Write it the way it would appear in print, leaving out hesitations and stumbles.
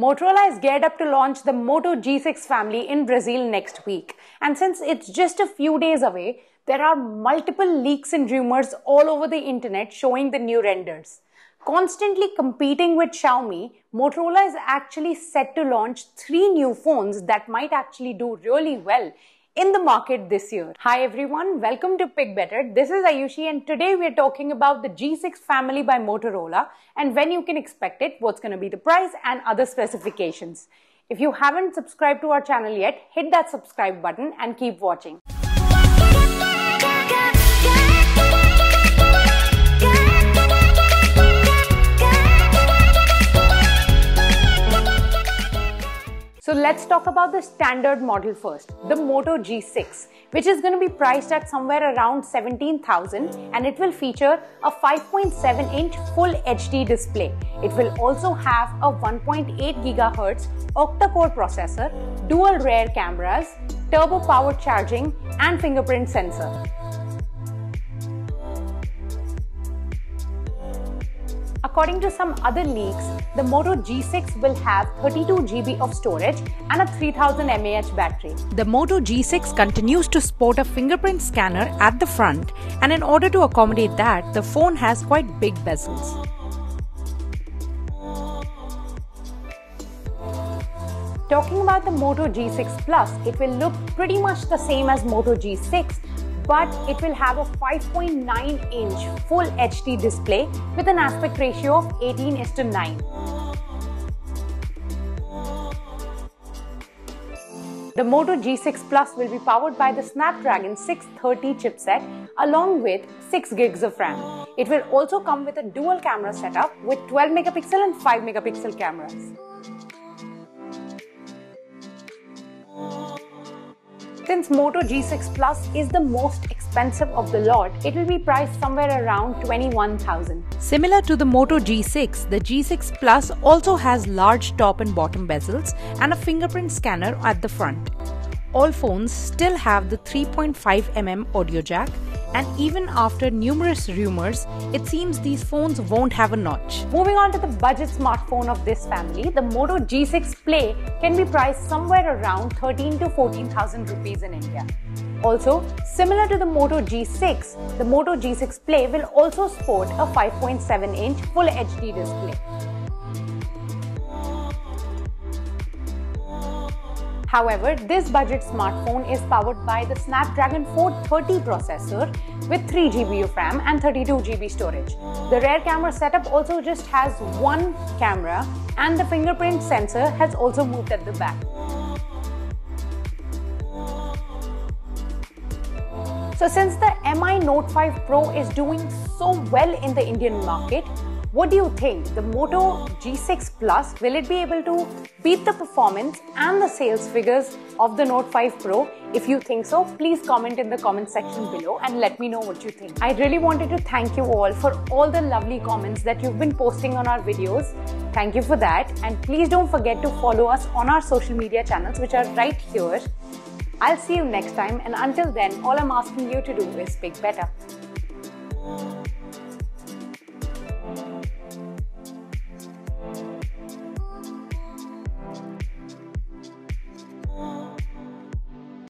Motorola is geared up to launch the Moto G6 family in Brazil next week. And since it's just a few days away, there are multiple leaks and rumors all over the internet showing the new renders. Constantly competing with Xiaomi, Motorola is actually set to launch 3 new phones that might actually do really well in the market this year. Hi everyone, welcome to Pickbetter. This is Ayushi and today we are talking about the G6 family by Motorola and when you can expect it, what's going to be the price and other specifications. If you haven't subscribed to our channel yet, hit that subscribe button and keep watching. So let's talk about the standard model first, the Moto G6, which is going to be priced at somewhere around 17,000 and it will feature a 5.7-inch Full HD display. It will also have a 1.8 GHz octa-core processor, dual rear cameras, turbo powered charging and fingerprint sensor. According to some other leaks, the Moto G6 will have 32 GB of storage and a 3000 mAh battery. The Moto G6 continues to sport a fingerprint scanner at the front, and in order to accommodate that, the phone has quite big bezels. Talking about the Moto G6 Plus, it will look pretty much the same as Moto G6, but it will have a 5.9-inch Full HD display with an aspect ratio of 18:9. The Moto G6 Plus will be powered by the Snapdragon 630 chipset along with 6 GB of RAM. It will also come with a dual camera setup with 12 megapixel and 5 megapixel cameras. Since Moto G6 Plus is the most expensive of the lot, it will be priced somewhere around 21,000. Similar to the Moto G6, the G6 Plus also has large top and bottom bezels and a fingerprint scanner at the front. All phones still have the 3.5mm audio jack, and even after numerous rumors, it seems these phones won't have a notch. Moving on to the budget smartphone of this family, the Moto G6 Play can be priced somewhere around 13 to 14,000 rupees in India. Also, similar to the Moto G6, the Moto G6 Play will also sport a 5.7-inch Full HD display. However, this budget smartphone is powered by the Snapdragon 430 processor with 3 GB of RAM and 32 GB storage. The rear camera setup also just has one camera and the fingerprint sensor has also moved at the back. So since the Mi Note 5 Pro is doing so well in the Indian market, what do you think? The Moto G6 Plus, will it be able to beat the performance and the sales figures of the Note 5 Pro? If you think so, please comment in the comment section below and let me know what you think. I really wanted to thank you all for all the lovely comments that you've been posting on our videos. Thank you for that. And please don't forget to follow us on our social media channels, which are right here. I'll see you next time. And until then, all I'm asking you to do is pick better.